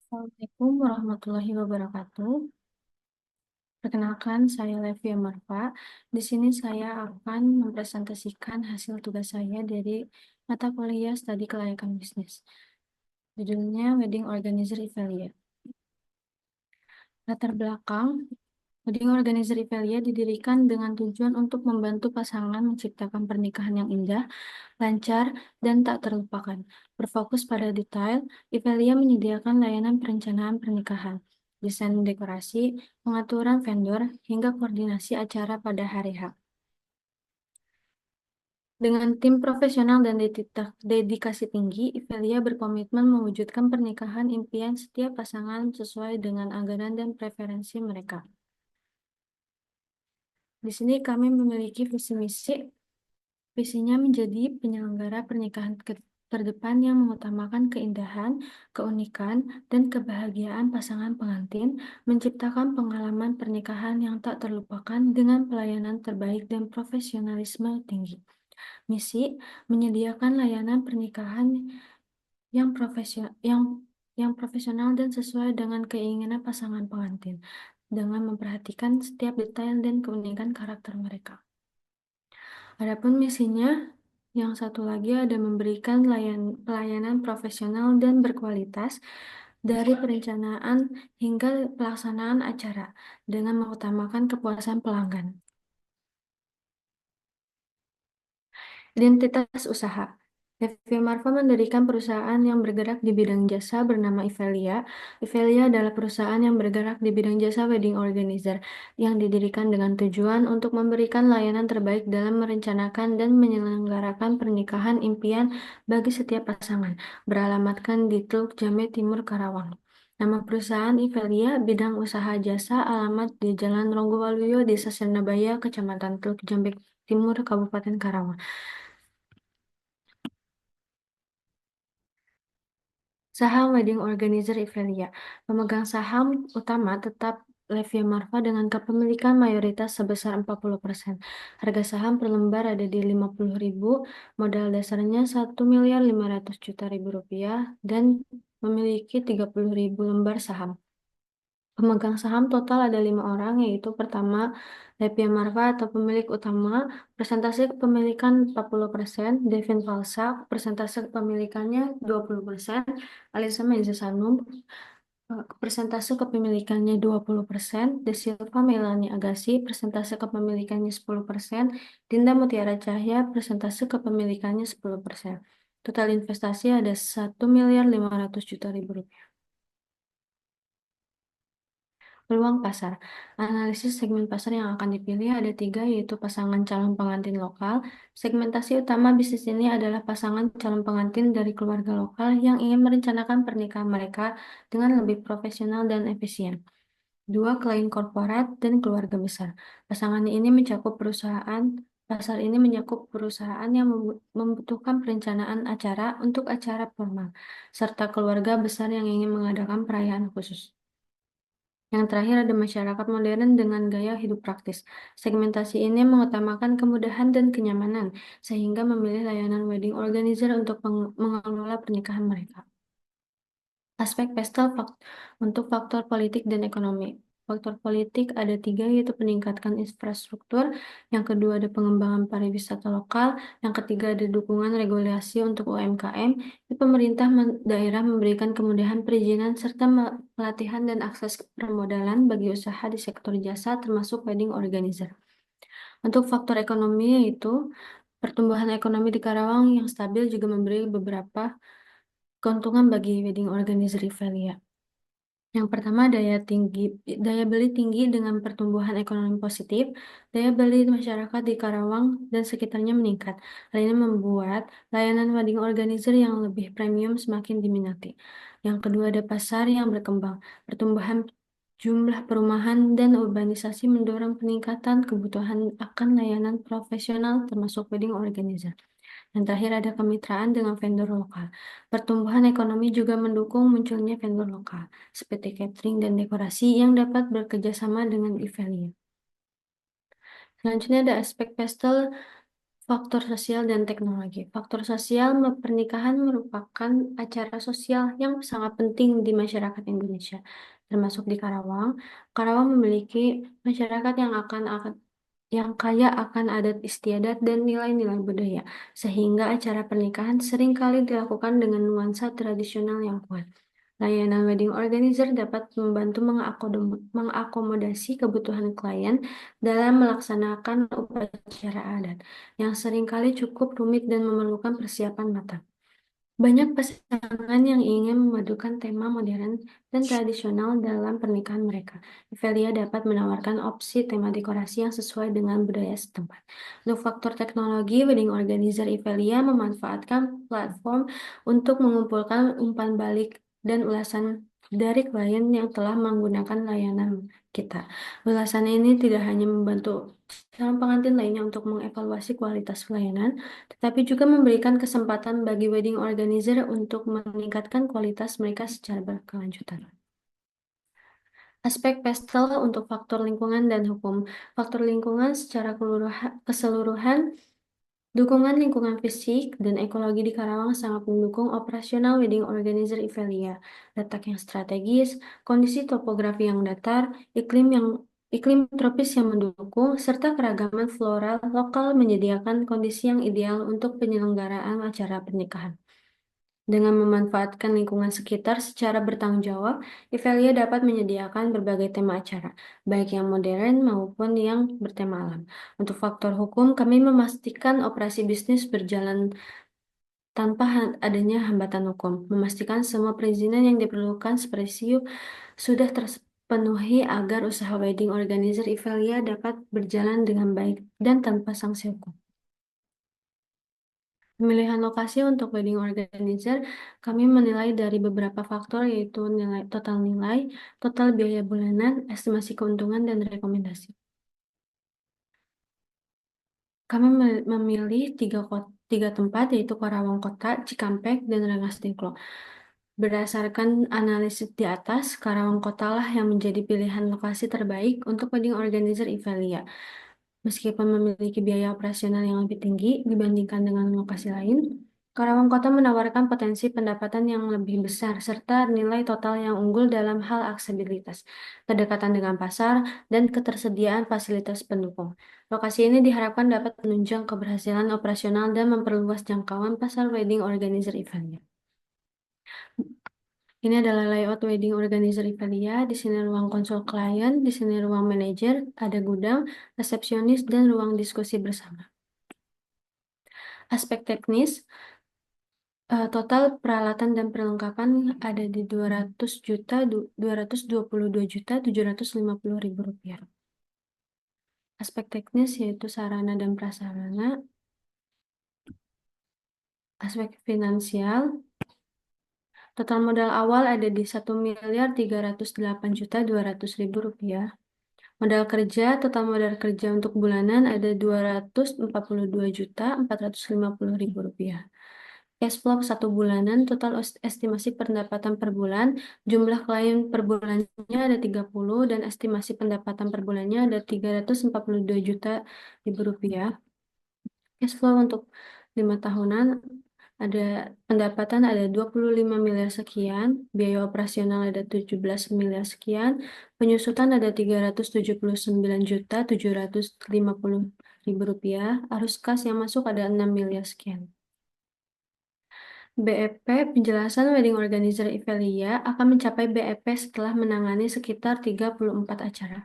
Assalamualaikum warahmatullahi wabarakatuh. Perkenalkan, saya Levia Marfa. Di sini saya akan mempresentasikan hasil tugas saya dari mata kuliah Studi Kelayakan Bisnis. Judulnya Wedding Organizer Evalia. Latar belakang, Wedding Organizer Evalia didirikan dengan tujuan untuk membantu pasangan menciptakan pernikahan yang indah, lancar, dan tak terlupakan. Berfokus pada detail, Evelia menyediakan layanan perencanaan pernikahan, desain dekorasi, pengaturan vendor, hingga koordinasi acara pada hari H. Dengan tim profesional dan dedikasi tinggi, Evelia berkomitmen mewujudkan pernikahan impian setiap pasangan sesuai dengan anggaran dan preferensi mereka. Di sini kami memiliki visi misi. Visinya menjadi penyelenggara pernikahan terdepan yang mengutamakan keindahan, keunikan, dan kebahagiaan pasangan pengantin, menciptakan pengalaman pernikahan yang tak terlupakan dengan pelayanan terbaik dan profesionalisme tinggi. Misi menyediakan layanan pernikahan yang profesional dan sesuai dengan keinginan pasangan pengantin, dengan memperhatikan setiap detail dan keunikan karakter mereka. Adapun misinya, yang satu lagi ada memberikan pelayanan profesional dan berkualitas dari perencanaan hingga pelaksanaan acara dengan mengutamakan kepuasan pelanggan. Identitas usaha. Evi Marva mendirikan perusahaan yang bergerak di bidang jasa bernama Evelia. Evelia adalah perusahaan yang bergerak di bidang jasa wedding organizer yang didirikan dengan tujuan untuk memberikan layanan terbaik dalam merencanakan dan menyelenggarakan pernikahan impian bagi setiap pasangan. Beralamatkan di Teluk Jambe Timur, Karawang. Nama perusahaan Evelia, bidang usaha jasa, alamat di Jalan Ronggowaluyo, Desa Sernabaya, Kecamatan Teluk Jambe Timur, Kabupaten Karawang. Saham Wedding Organizer Evelia. Pemegang saham utama tetap Levia Marva dengan kepemilikan mayoritas sebesar 40%. Harga saham per lembar ada di 50.000, modal dasarnya 1.500.000.000 rupiah dan memiliki 30.000 lembar saham. Pemegang saham total ada 5 orang, yaitu pertama, Levia Marva atau pemilik utama, persentase kepemilikan 40%, Devin Falsa, persentase kepemilikannya 20%, Alisa Menza Sanum, persentase kepemilikannya 20%, De Silva Melanie Agassi, persentase kepemilikannya 10%, Dinda Mutiara Cahya, persentase kepemilikannya 10%. Total investasi ada 1.500.000.000 rupiah. Peluang pasar. Analisis segmen pasar yang akan dipilih ada 3, yaitu pasangan calon pengantin lokal. Segmentasi utama bisnis ini adalah pasangan calon pengantin dari keluarga lokal yang ingin merencanakan pernikahan mereka dengan lebih profesional dan efisien. 2, klien korporat dan keluarga besar. Pasangan ini mencakup perusahaan Pasar ini mencakup perusahaan yang membutuhkan perencanaan acara untuk acara formal, serta keluarga besar yang ingin mengadakan perayaan khusus. Yang terakhir ada masyarakat modern dengan gaya hidup praktis. Segmentasi ini mengutamakan kemudahan dan kenyamanan, sehingga memilih layanan wedding organizer untuk mengelola pernikahan mereka. Aspek pestel untuk faktor politik dan ekonomi. Faktor politik ada 3, yaitu peningkatan infrastruktur, yang kedua ada pengembangan pariwisata lokal, yang ketiga ada dukungan regulasi untuk UMKM. Pemerintah daerah memberikan kemudahan perizinan serta pelatihan dan akses permodalan bagi usaha di sektor jasa termasuk wedding organizer. Untuk faktor ekonomi yaitu pertumbuhan ekonomi di Karawang yang stabil juga memberi beberapa keuntungan bagi wedding organizer Evelia. Yang pertama, daya beli tinggi dengan pertumbuhan ekonomi positif, daya beli masyarakat di Karawang dan sekitarnya meningkat. Hal ini membuat layanan wedding organizer yang lebih premium semakin diminati. Yang kedua, ada pasar yang berkembang. Pertumbuhan jumlah perumahan dan urbanisasi mendorong peningkatan kebutuhan akan layanan profesional termasuk wedding organizer. Yang terakhir ada kemitraan dengan vendor lokal. Pertumbuhan ekonomi juga mendukung munculnya vendor lokal, seperti catering dan dekorasi yang dapat bekerja sama dengan Evelia. Selanjutnya ada aspek pestel Faktor sosial dan teknologi. Faktor sosial pernikahan merupakan acara sosial yang sangat penting di masyarakat Indonesia, termasuk di Karawang. Karawang memiliki masyarakat yang kaya akan adat istiadat dan nilai-nilai budaya, sehingga acara pernikahan seringkali dilakukan dengan nuansa tradisional yang kuat. Layanan wedding organizer dapat membantu mengakomodasi kebutuhan klien dalam melaksanakan upacara adat yang seringkali cukup rumit dan memerlukan persiapan matang. Banyak pasangan yang ingin memadukan tema modern dan tradisional dalam pernikahan mereka. Ivelia dapat menawarkan opsi tema dekorasi yang sesuai dengan budaya setempat. Untuk faktor teknologi, wedding organizer Ivelia memanfaatkan platform untuk mengumpulkan umpan balik dan ulasan dari klien yang telah menggunakan layanan kita. Ulasan ini tidak hanya membantu calon pengantin lainnya untuk mengevaluasi kualitas pelayanan, tetapi juga memberikan kesempatan bagi wedding organizer untuk meningkatkan kualitas mereka secara berkelanjutan. Aspek pastel untuk faktor lingkungan dan hukum. Faktor lingkungan secara keseluruhan, dukungan lingkungan fisik dan ekologi di Karawang sangat mendukung operasional wedding organizer Ivelia. Letak yang strategis, kondisi topografi yang datar, iklim tropis yang mendukung, serta keragaman floral lokal menyediakan kondisi yang ideal untuk penyelenggaraan acara pernikahan. Dengan memanfaatkan lingkungan sekitar secara bertanggung jawab, Ivelia dapat menyediakan berbagai tema acara, baik yang modern maupun yang bertema alam. Untuk faktor hukum, kami memastikan operasi bisnis berjalan tanpa adanya hambatan hukum, memastikan semua perizinan yang diperlukan seperti SIUP sudah terpenuhi agar usaha wedding organizer Ivelia dapat berjalan dengan baik dan tanpa sanksi hukum. Pemilihan lokasi untuk wedding organizer, kami menilai dari beberapa faktor yaitu nilai, total biaya bulanan, estimasi keuntungan, dan rekomendasi. Kami memilih tiga tempat yaitu Karawang Kota, Cikampek, dan Rengas Dengklok. Berdasarkan analisis di atas, Karawang Kota lah yang menjadi pilihan lokasi terbaik untuk wedding organizer Ivelia. Meskipun memiliki biaya operasional yang lebih tinggi dibandingkan dengan lokasi lain, Karawang Kota menawarkan potensi pendapatan yang lebih besar serta nilai total yang unggul dalam hal aksesibilitas, kedekatan dengan pasar, dan ketersediaan fasilitas pendukung. Lokasi ini diharapkan dapat menunjang keberhasilan operasional dan memperluas jangkauan pasar wedding organizer eventnya. Ini adalah layout wedding organizer Ivelia. Di sini ruang konsul klien, di sini ruang manajer, ada gudang, resepsionis, dan ruang diskusi bersama. Aspek teknis, total peralatan dan perlengkapan ada di 222.750.000 rupiah. Aspek teknis yaitu sarana dan prasarana. Aspek finansial, total modal awal ada di 1.308.200.000 rupiah. Modal kerja, total modal kerja untuk bulanan ada 242.450.000 rupiah. Cash flow 1 bulanan, total estimasi pendapatan per bulan, jumlah klien per bulannya ada 30 dan estimasi pendapatan per bulannya ada 342 juta ribu rupiah. Cash flow untuk 5 tahunan ada pendapatan ada 25 miliar sekian, biaya operasional ada 17 miliar sekian, penyusutan ada 379.750.000 rupiah, arus kas yang masuk ada 6 miliar sekian. BEP, penjelasan wedding organizer Ivelia akan mencapai BEP setelah menangani sekitar 34 acara.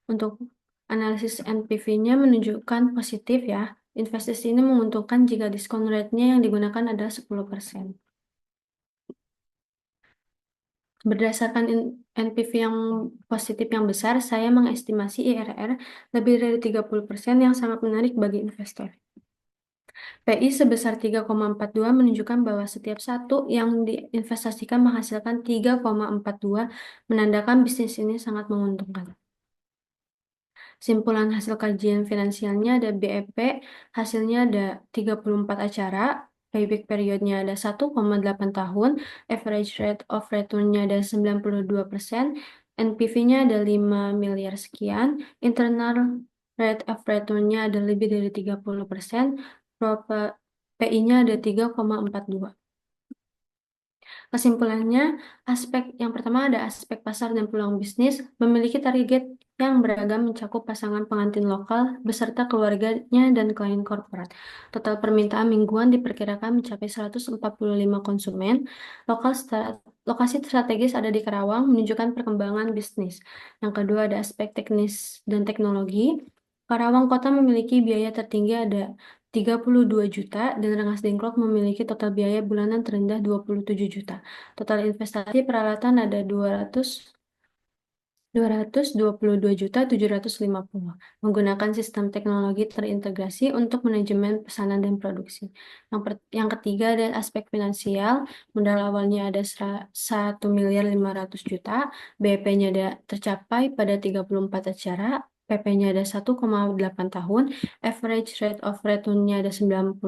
Untuk analisis NPV-nya menunjukkan positif ya. Investasi ini menguntungkan jika diskon rate-nya yang digunakan adalah 10%. Berdasarkan NPV yang positif yang besar, saya mengestimasi IRR lebih dari 30% yang sangat menarik bagi investor. PI sebesar 3,42 menunjukkan bahwa setiap satu yang diinvestasikan menghasilkan 3,42, menandakan bisnis ini sangat menguntungkan. Simpulan hasil kajian finansialnya ada BEP, hasilnya ada 34 acara, payback periodnya ada 1,8 tahun, average rate of return-nya ada 92%, NPV-nya ada 5 miliar sekian, internal rate of return-nya ada lebih dari 30%, PI-nya ada 3,42. Kesimpulannya, aspek yang pertama ada aspek pasar dan peluang bisnis, memiliki target yang beragam mencakup pasangan pengantin lokal beserta keluarganya dan klien korporat. Total permintaan mingguan diperkirakan mencapai 145 konsumen. Lokasi strategis ada di Karawang, menunjukkan perkembangan bisnis. Yang kedua ada aspek teknis dan teknologi. Karawang Kota memiliki biaya tertinggi ada 32 juta dan Rengas Dengklok memiliki total biaya bulanan terendah 27 juta. Total investasi peralatan ada 222 juta 750 menggunakan sistem teknologi terintegrasi untuk manajemen pesanan dan produksi. Yang ketiga ada aspek finansial, modal awalnya ada 1,5 miliar, BP-nya ada tercapai pada 34 acara, PP-nya ada 1,8 tahun, average rate of return-nya ada 92%,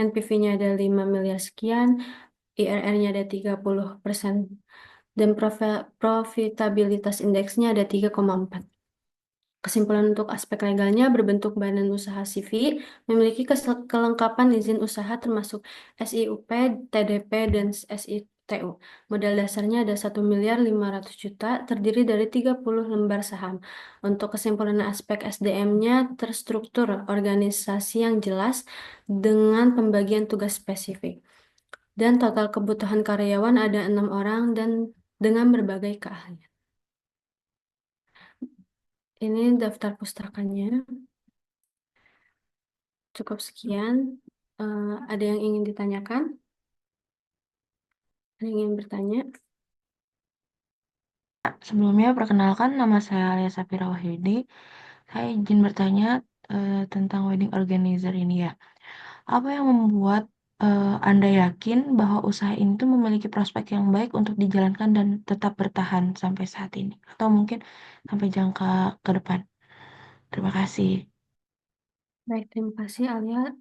NPV-nya ada 5 miliar sekian, IRR-nya ada 30%, dan profitabilitas indeksnya ada 3,4. Kesimpulan untuk aspek legalnya berbentuk badan usaha CV, memiliki kelengkapan izin usaha termasuk SIUP, TDP, dan SITU. Modal dasarnya ada 1,5 miliar, terdiri dari 30 lembar saham. Untuk kesimpulan aspek SDM-nya terstruktur organisasi yang jelas dengan pembagian tugas spesifik. Dan total kebutuhan karyawan ada 6 orang dan dengan berbagai keahlian. Ini daftar pustakanya. Cukup sekian. Ada yang ingin ditanyakan? Ada yang ingin bertanya? Sebelumnya, perkenalkan nama saya Alia Sapira Wahyudi. Saya izin bertanya tentang wedding organizer ini ya. Apa yang membuat Anda yakin bahwa usaha ini tuh memiliki prospek yang baik untuk dijalankan dan tetap bertahan sampai saat ini? Atau mungkin sampai jangka ke depan? Terima kasih. Baik, terima kasih Alia.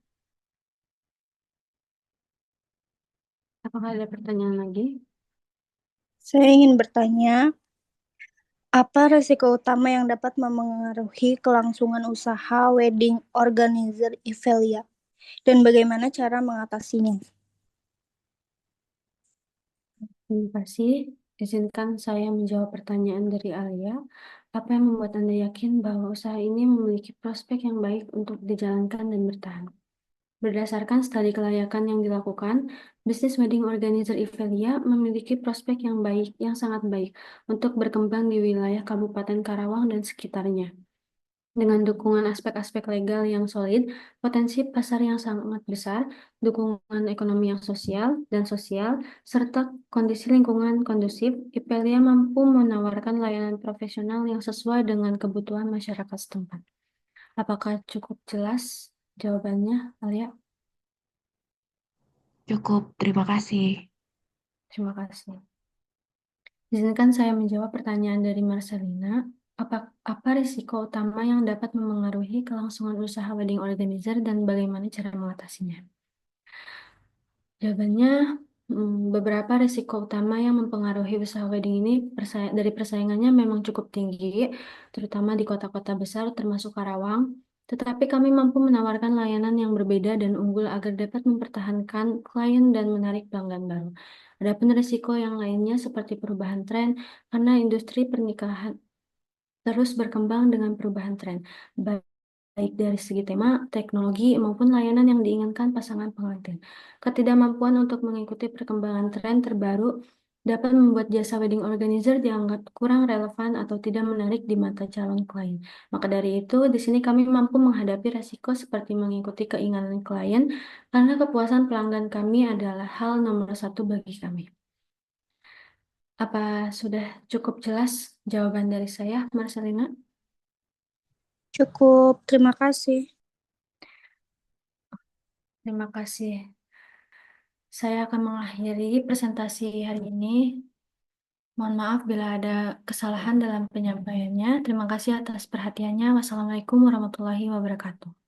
Apakah ada pertanyaan lagi? Saya ingin bertanya, apa risiko utama yang dapat memengaruhi kelangsungan usaha wedding organizer Ivelia dan bagaimana cara mengatasinya? Terima kasih. Izinkan saya menjawab pertanyaan dari Alia. Apa yang membuat Anda yakin bahwa usaha ini memiliki prospek yang baik untuk dijalankan dan bertahan? Berdasarkan studi kelayakan yang dilakukan, bisnis wedding organizer Ivelia memiliki prospek yang baik, yang sangat baik untuk berkembang di wilayah Kabupaten Karawang dan sekitarnya. Dengan dukungan aspek-aspek legal yang solid, potensi pasar yang sangat besar, dukungan ekonomi yang sosial, serta kondisi lingkungan kondusif, Ivelia mampu menawarkan layanan profesional yang sesuai dengan kebutuhan masyarakat setempat. Apakah cukup jelas jawabannya, Alia? Cukup, terima kasih. Terima kasih. Izinkan saya menjawab pertanyaan dari Marcelina. Apa risiko utama yang dapat memengaruhi kelangsungan usaha wedding organizer dan bagaimana cara mengatasinya? Jawabannya, beberapa risiko utama yang mempengaruhi usaha wedding ini dari persaingannya memang cukup tinggi, terutama di kota-kota besar termasuk Karawang. Tetapi kami mampu menawarkan layanan yang berbeda dan unggul agar dapat mempertahankan klien dan menarik pelanggan baru. Adapun risiko yang lainnya seperti perubahan tren, karena industri pernikahan terus berkembang dengan perubahan tren, baik dari segi tema, teknologi, maupun layanan yang diinginkan pasangan pengantin. Ketidakmampuan untuk mengikuti perkembangan tren terbaru dapat membuat jasa wedding organizer dianggap kurang relevan atau tidak menarik di mata calon klien. Maka dari itu, di sini kami mampu menghadapi resiko seperti mengikuti keinginan klien, karena kepuasan pelanggan kami adalah hal nomor satu bagi kami. Apa sudah cukup jelas jawaban dari saya, Marcelina? Cukup, terima kasih. Terima kasih. Saya akan mengakhiri presentasi hari ini. Mohon maaf bila ada kesalahan dalam penyampaiannya. Terima kasih atas perhatiannya. Wassalamualaikum warahmatullahi wabarakatuh.